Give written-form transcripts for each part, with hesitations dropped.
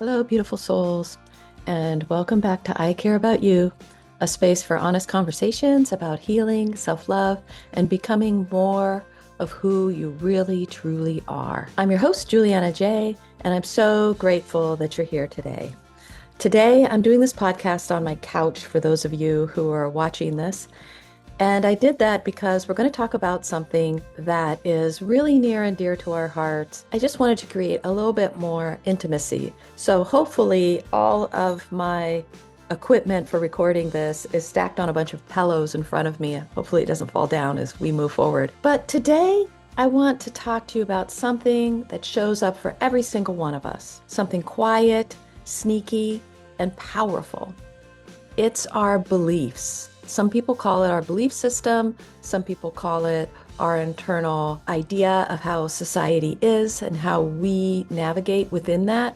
Hello, beautiful souls, and welcome back to I Care About You, a space for honest conversations about healing, self-love, and becoming more of who you really, truly are. I'm your host, JulianaJ, and I'm so grateful that you're here today. Today, I'm doing this podcast on my couch for those of you who are watching this. And I did that because we're going to talk about something that is really near and dear to our hearts. I just wanted to create a little bit more intimacy. So hopefully all of my equipment for recording this is stacked on a bunch of pillows in front of me. Hopefully it doesn't fall down as we move forward. But today I want to talk to you about something that shows up for every single one of us. Something quiet, sneaky, and powerful. It's our beliefs. Some people call it our belief system. Some people call it our internal idea of how society is and how we navigate within that.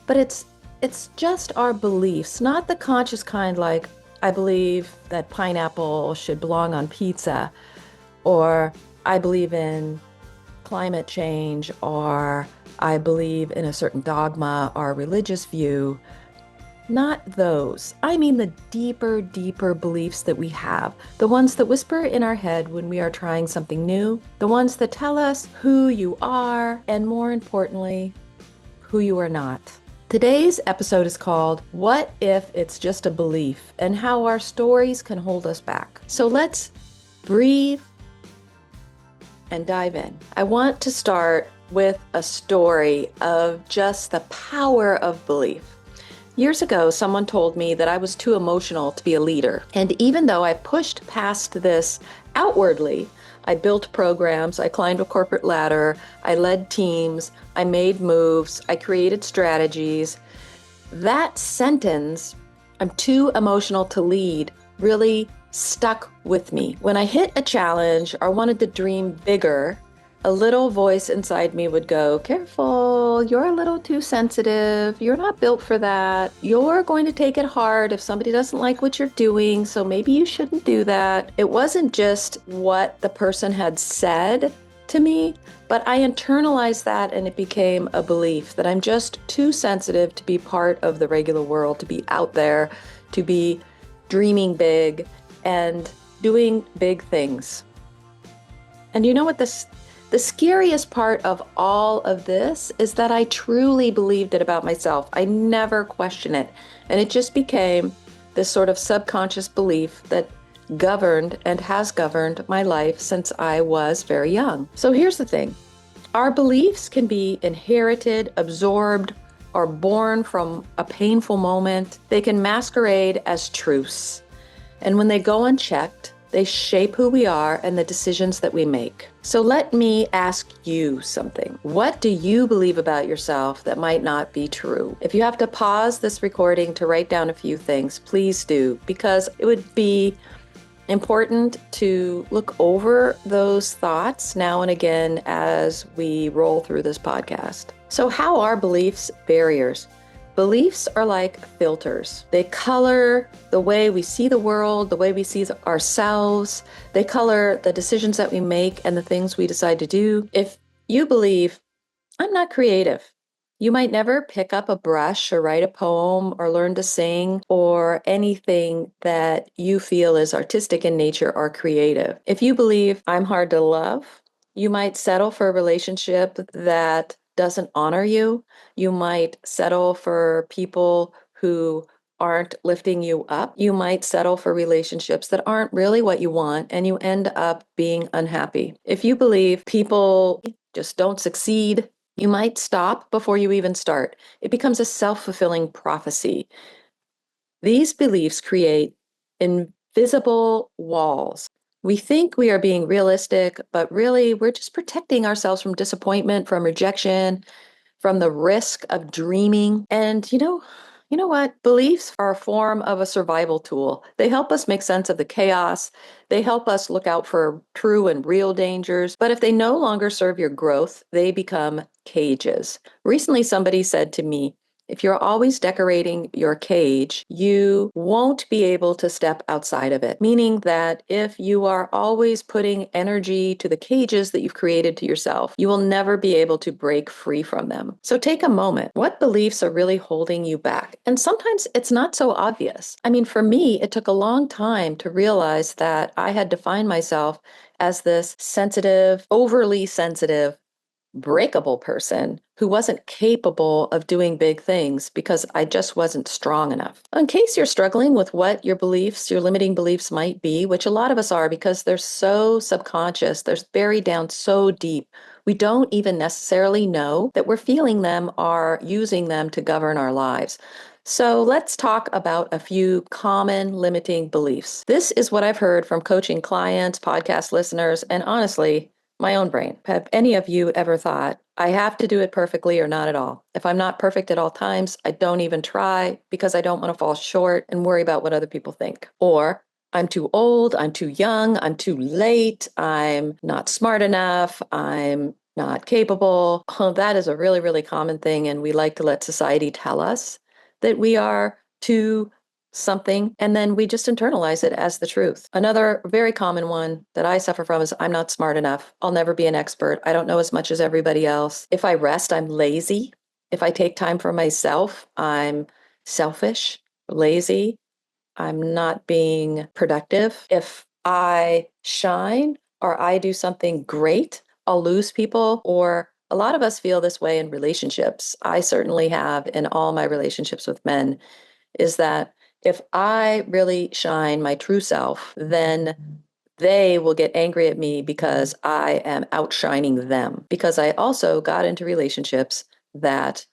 But it's just our beliefs, not the conscious kind like, I believe that pineapple should belong on pizza, or I believe in climate change, or I believe in a certain dogma or religious view. Not those. I mean the deeper, deeper beliefs that we have. The ones that whisper in our head when we are trying something new. The ones that tell us who you are, and more importantly, who you are not. Today's episode is called What If It's Just a Belief, and how our stories can hold us back. So let's breathe and dive in. I want to start with a story of just the power of belief. Years ago, someone told me that I was too emotional to be a leader. And even though I pushed past this outwardly, I built programs, I climbed a corporate ladder, I led teams, I made moves, I created strategies. That sentence, I'm too emotional to lead, really stuck with me. When I hit a challenge or wanted to dream bigger, a little voice inside me would go, careful, you're a little too sensitive. You're not built for that. You're going to take it hard if somebody doesn't like what you're doing, so maybe you shouldn't do that. It wasn't just what the person had said to me, but I internalized that and it became a belief that I'm just too sensitive to be part of the regular world, to be out there, to be dreaming big and doing big things. And you know what the scariest part of all of this is that I truly believed it about myself. I never questioned it. And it just became this sort of subconscious belief that governed and has governed my life since I was very young. So here's the thing. Our beliefs can be inherited, absorbed, or born from a painful moment. They can masquerade as truths. And when they go unchecked, they shape who we are and the decisions that we make. So let me ask you something. What do you believe about yourself that might not be true? If you have to pause this recording to write down a few things, please do, because it would be important to look over those thoughts now and again as we roll through this podcast. So how are beliefs barriers? Beliefs are like filters. They color the way we see the world, the way we see ourselves. They color the decisions that we make and the things we decide to do. If you believe, I'm not creative, you might never pick up a brush or write a poem or learn to sing or anything that you feel is artistic in nature or creative. If you believe, I'm hard to love, you might settle for a relationship that doesn't honor you. You might settle for people who aren't lifting you up. You might settle for relationships that aren't really what you want, and you end up being unhappy. If you believe people just don't succeed, you might stop before you even start. It becomes a self-fulfilling prophecy. These beliefs create invisible walls. We think we are being realistic, but really we're just protecting ourselves from disappointment, from rejection, from the risk of dreaming. And you know what? Beliefs are a form of a survival tool. They help us make sense of the chaos. They help us look out for true and real dangers. But if they no longer serve your growth, they become cages. Recently, somebody said to me, If you're always decorating your cage, you won't be able to step outside of it. Meaning that if you are always putting energy to the cages that you've created to yourself, you will never be able to break free from them. So take a moment. What beliefs are really holding you back? And sometimes it's not so obvious. I mean, for me, it took a long time to realize that I had defined myself as this sensitive, overly sensitive, breakable person who wasn't capable of doing big things because I just wasn't strong enough. In case you're struggling with what your beliefs, your limiting beliefs might be, which a lot of us are because they're so subconscious, they're buried down so deep, we don't even necessarily know that we're feeling them or using them to govern our lives. So let's talk about a few common limiting beliefs. This is what I've heard from coaching clients, podcast listeners, and honestly, my own brain. Have any of you ever thought, I have to do it perfectly or not at all? If I'm not perfect at all times, I don't even try because I don't want to fall short and worry about what other people think. Or I'm too old, I'm too young, I'm too late, I'm not smart enough, I'm not capable. Oh, that is a really, really common thing. And we like to let society tell us that we are too something, and then we just internalize it as the truth. Another very common one that I suffer from is I'm not smart enough. I'll never be an expert. I don't know as much as everybody else. If I rest, I'm lazy. If I take time for myself, I'm selfish, lazy. I'm not being productive. If I shine or I do something great, I'll lose people. Or a lot of us feel this way in relationships. I certainly have in all my relationships with men, is that if I really shine my true self, then they will get angry at me because I am outshining them. Because I also got into relationships that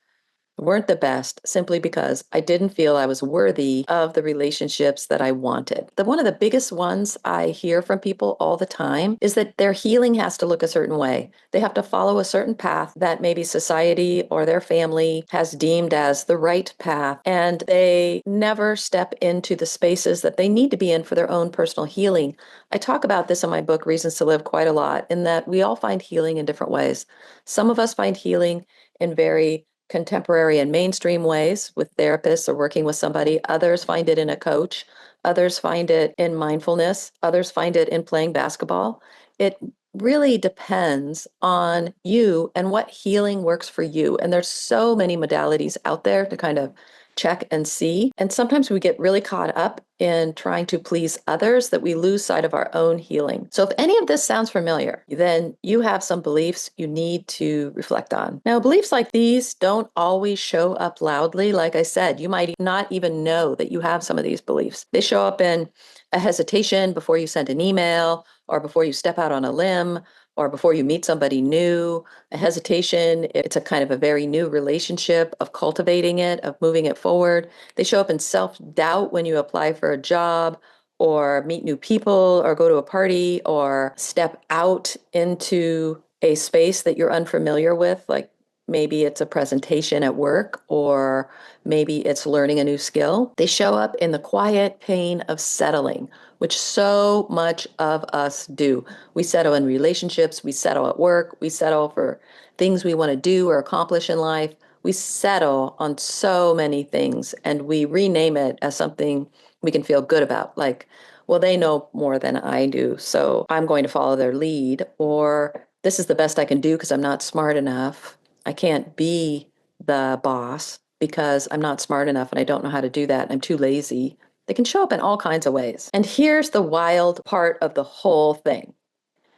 weren't the best simply because I didn't feel I was worthy of the relationships that I wanted. One of the biggest ones I hear from people all the time is that their healing has to look a certain way. They have to follow a certain path that maybe society or their family has deemed as the right path, and they never step into the spaces that they need to be in for their own personal healing. I talk about this in my book, Reasons to Live, quite a lot, in that we all find healing in different ways. Some of us find healing in very contemporary and mainstream ways with therapists or working with somebody. Others find it in a coach. Others find it in mindfulness. Others find it in playing basketball. It really depends on you and what healing works for you. And there's so many modalities out there to kind of check and see. And sometimes we get really caught up in trying to please others that we lose sight of our own healing. So if any of this sounds familiar, then you have some beliefs you need to reflect on. Now, beliefs like these don't always show up loudly. Like I said, you might not even know that you have some of these beliefs. They show up in a hesitation before you send an email, or before you step out on a limb, or before you meet somebody new. A hesitation, it's a kind of a very new relationship of cultivating it, of moving it forward. They show up in self-doubt when you apply for a job or meet new people or go to a party or step out into a space that you're unfamiliar with, like maybe it's a presentation at work or maybe it's learning a new skill. They show up in the quiet pain of settling, which so much of us do. We settle in relationships, we settle at work, we settle for things we want to do or accomplish in life. We settle on so many things and we rename it as something we can feel good about. Like, well, they know more than I do, so I'm going to follow their lead. Or this is the best I can do because I'm not smart enough. I can't be the boss because I'm not smart enough and I don't know how to do that. I'm too lazy. They can show up in all kinds of ways. And here's the wild part of the whole thing.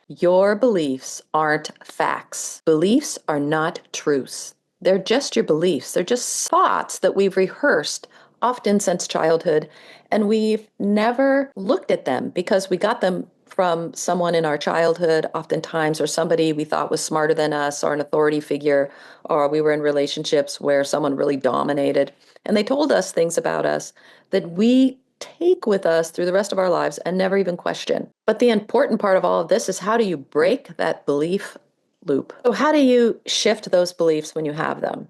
Your beliefs aren't facts. Beliefs are not truths. They're just your beliefs. They're just thoughts that we've rehearsed often since childhood, and we've never looked at them because we got them from someone in our childhood, oftentimes, or somebody we thought was smarter than us, or an authority figure, or we were in relationships where someone really dominated. And they told us things about us that we take with us through the rest of our lives and never even question. But the important part of all of this is, how do you break that belief loop? So how do you shift those beliefs when you have them?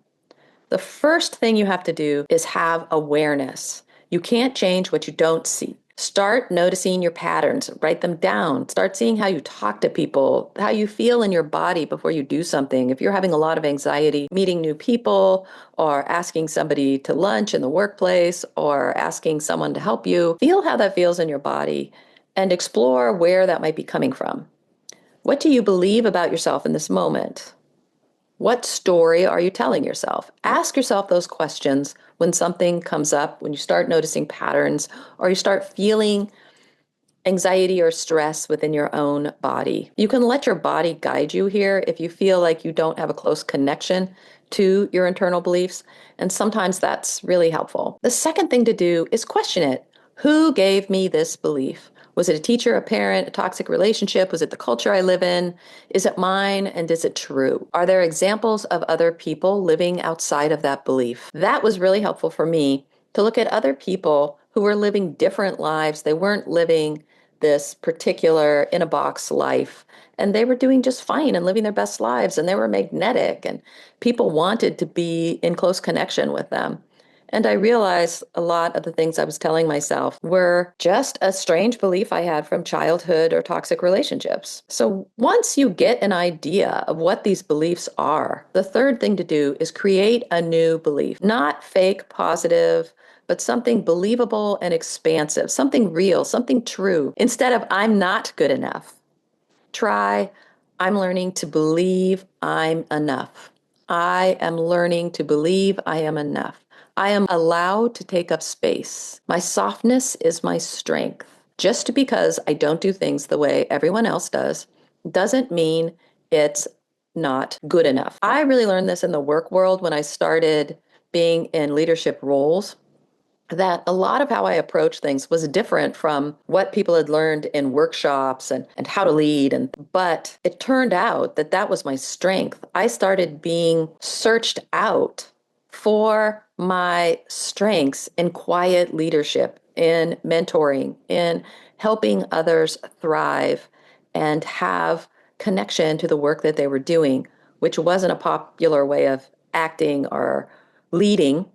The first thing you have to do is have awareness. You can't change what you don't see. Start noticing your patterns, write them down. Start seeing how you talk to people, how you feel in your body before you do something. If you're having a lot of anxiety meeting new people or asking somebody to lunch in the workplace or asking someone to help you, feel how that feels in your body and explore where that might be coming from. What do you believe about yourself in this moment? What story are you telling yourself? Ask yourself those questions when something comes up, when you start noticing patterns or you start feeling anxiety or stress within your own body. You can let your body guide you here if you feel like you don't have a close connection to your internal beliefs. And sometimes that's really helpful. The second thing to do is question it. Who gave me this belief? Was it a teacher, a parent, a toxic relationship? Was it the culture I live in? Is it mine? And is it true? Are there examples of other people living outside of that belief? That was really helpful for me to look at other people who were living different lives. They weren't living this particular in a box life. And they were doing just fine and living their best lives. And they were magnetic, and people wanted to be in close connection with them. And I realized a lot of the things I was telling myself were just a strange belief I had from childhood or toxic relationships. So once you get an idea of what these beliefs are, the third thing to do is create a new belief, not fake positive, but something believable and expansive, something real, something true. Instead of I'm not good enough, try I'm learning to believe I'm enough. I am learning to believe I am enough. I am allowed to take up space. My softness is my strength. Just because I don't do things the way everyone else does doesn't mean it's not good enough. I really learned this in the work world when I started being in leadership roles, that a lot of how I approach things was different from what people had learned in workshops and how to lead. But it turned out that that was my strength. I started being searched out for my strengths in quiet leadership, in mentoring, in helping others thrive and have connection to the work that they were doing, which wasn't a popular way of acting or leading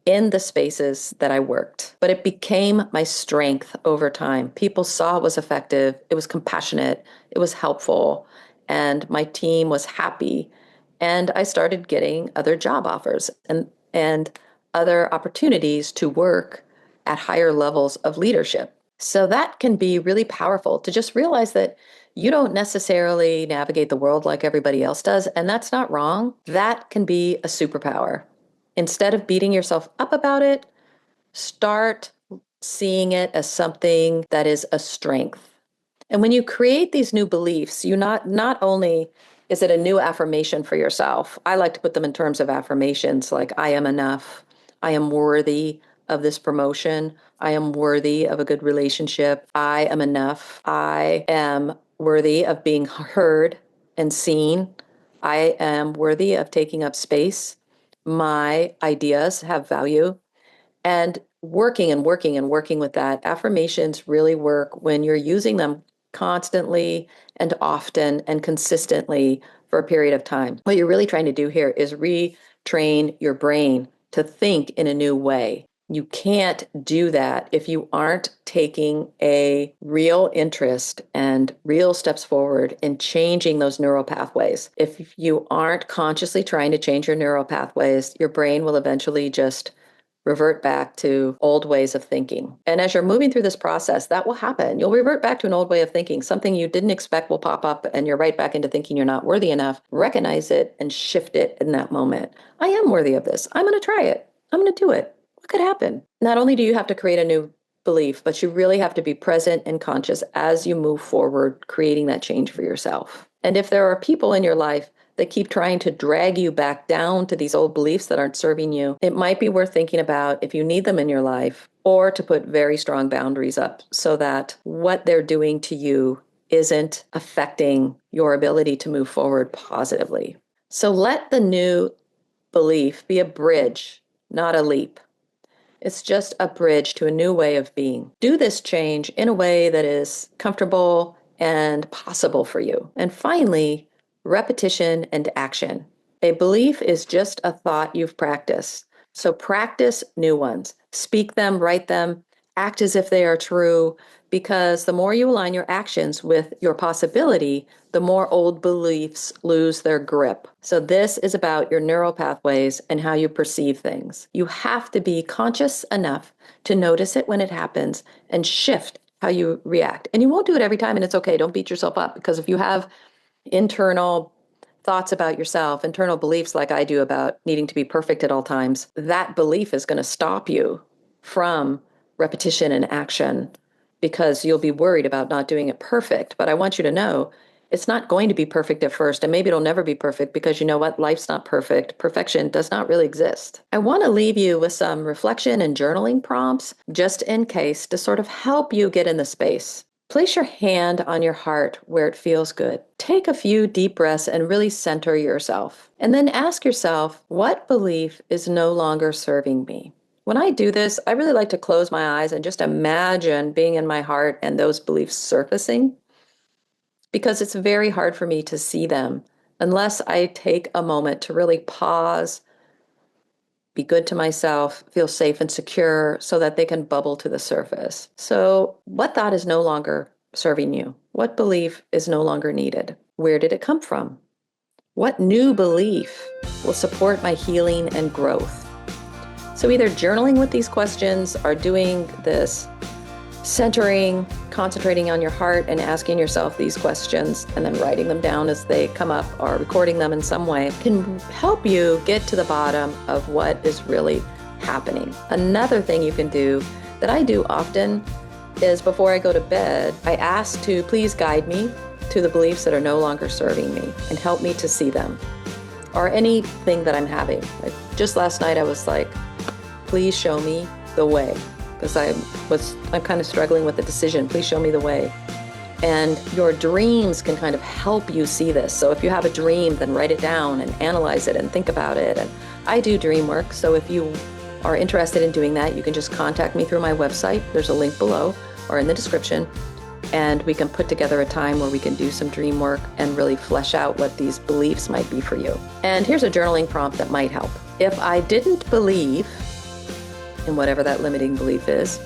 in the spaces that I worked. But it became my strength over time. People saw it was effective, it was compassionate, it was helpful, and my team was happy. And I started getting other job offers and other opportunities to work at higher levels of leadership. So that can be really powerful to just realize that you don't necessarily navigate the world like everybody else does, and that's not wrong. That can be a superpower. Instead of beating yourself up about it, start seeing it as something that is a strength. And when you create these new beliefs, you not only is it a new affirmation for yourself. I like to put them in terms of affirmations like I am enough, I am worthy of this promotion, I am worthy of a good relationship, I am enough, I am worthy of being heard and seen, I am worthy of taking up space, my ideas have value, and working and working and working with that. Affirmations really work when you're using them constantly and often and consistently for a period of time. What you're really trying to do here is retrain your brain to think in a new way. You can't do that if you aren't taking a real interest and real steps forward in changing those neural pathways. If you aren't consciously trying to change your neural pathways, your brain will eventually just revert back to old ways of thinking. And as you're moving through this process, that will happen. You'll revert back to an old way of thinking. Something you didn't expect will pop up, and you're right back into thinking you're not worthy enough. Recognize it and shift it in that moment. I am worthy of this. I'm going to try it. I'm going to do it. What could happen? Not only do you have to create a new belief, but you really have to be present and conscious as you move forward, creating that change for yourself. And if there are people in your life that keep trying to drag you back down to these old beliefs that aren't serving you, it might be worth thinking about if you need them in your life, or to put very strong boundaries up so that what they're doing to you isn't affecting your ability to move forward positively. So let the new belief be a bridge, not a leap. It's just a bridge to a new way of being. Do this change in a way that is comfortable and possible for you. And finally, repetition and action. A belief is just a thought you've practiced. So practice new ones. Speak them, write them, act as if they are true, because the more you align your actions with your possibility, the more old beliefs lose their grip. So this is about your neural pathways and how you perceive things. You have to be conscious enough to notice it when it happens and shift how you react. And you won't do it every time, and it's okay. Don't beat yourself up, because if you have internal thoughts about yourself, internal beliefs like I do about needing to be perfect at all times, that belief is going to stop you from repetition and action, because you'll be worried about not doing it perfect. But I want you to know it's not going to be perfect at first, and maybe it'll never be perfect, because you know what? Life's not perfect. Perfection does not really exist. I want to leave you with some reflection and journaling prompts, just in case, to sort of help you get in the space. Place your hand on your heart where it feels good. Take a few deep breaths and really center yourself. And then ask yourself, what belief is no longer serving me? When I do this, I really like to close my eyes and just imagine being in my heart and those beliefs surfacing, because it's very hard for me to see them unless I take a moment to really pause, be good to myself, feel safe and secure, so that they can bubble to the surface. So, what thought is no longer serving you? What belief is no longer needed? Where did it come from? What new belief will support my healing and growth? So, either journaling with these questions or doing this centering, concentrating on your heart and asking yourself these questions and then writing them down as they come up, or recording them in some way, can help you get to the bottom of what is really happening. Another thing you can do that I do often is, before I go to bed, I ask to please guide me to the beliefs that are no longer serving me and help me to see them, or anything that I'm having. Like just last night, I was like, please show me the way, because I'm kind of struggling with the decision. Please show me the way. And your dreams can kind of help you see this. So if you have a dream, then write it down and analyze it and think about it. And I do dream work. So if you are interested in doing that, you can just contact me through my website. There's a link below or in the description. And we can put together a time where we can do some dream work and really flesh out what these beliefs might be for you. And here's a journaling prompt that might help. If I didn't believe in whatever that limiting belief is,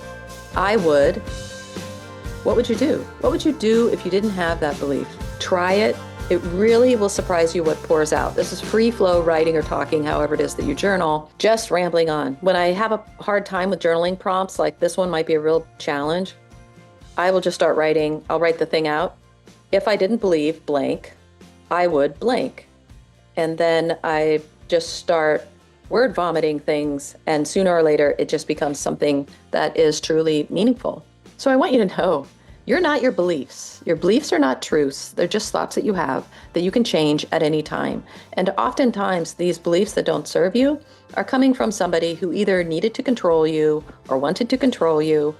what would you do? What would you do if you didn't have that belief? Try it. It really will surprise you what pours out. This is free flow writing or talking, however it is that you journal, just rambling on. When I have a hard time with journaling prompts, like this one might be a real challenge, I will just start writing. I'll write the thing out. If I didn't believe blank, I would blank. And then I just start word vomiting things, and sooner or later it just becomes something that is truly meaningful. So I want you to know, you're not your beliefs. Your beliefs are not truths. They're just thoughts that you have that you can change at any time. And oftentimes these beliefs that don't serve you are coming from somebody who either needed to control you or wanted to control you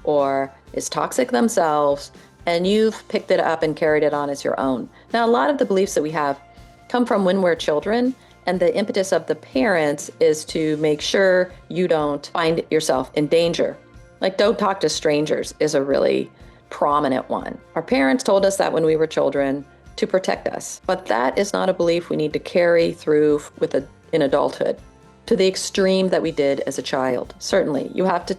or is toxic themselves, and you've picked it up and carried it on as your own. Now, a lot of the beliefs that we have come from when we're children, and the impetus of the parents is to make sure you don't find yourself in danger. Like, don't talk to strangers is a really prominent one. Our parents told us that when we were children to protect us, but that is not a belief we need to carry through in adulthood to the extreme that we did as a child. Certainly, you have to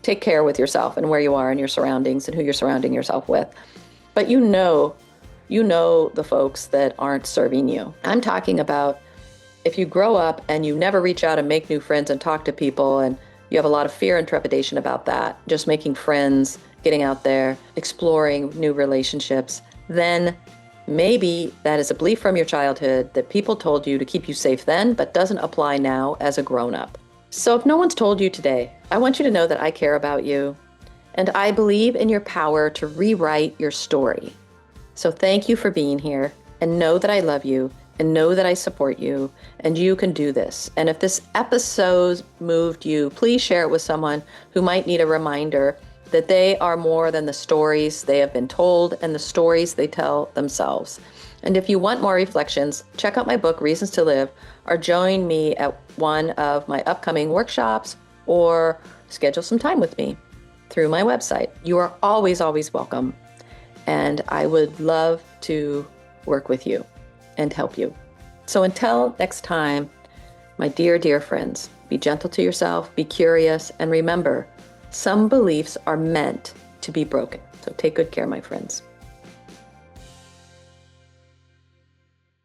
take care with yourself and where you are and your surroundings and who you're surrounding yourself with. But you know the folks that aren't serving you. I'm talking about if you grow up and you never reach out and make new friends and talk to people, and you have a lot of fear and trepidation about that, just making friends, getting out there, exploring new relationships, then maybe that is a belief from your childhood that people told you to keep you safe then, but doesn't apply now as a grown-up. So if no one's told you today, I want you to know that I care about you, and I believe in your power to rewrite your story. So thank you for being here, and know that I love you, and know that I support you, and you can do this. And if this episode moved you, please share it with someone who might need a reminder that they are more than the stories they have been told and the stories they tell themselves. And if you want more reflections, check out my book, Reasons to Live, or join me at one of my upcoming workshops, or schedule some time with me through my website. You are always, always welcome. And I would love to work with you and help you. So until next time, my dear, dear friends, be gentle to yourself, be curious, and remember, Some beliefs are meant to be broken. So take good care, my friends.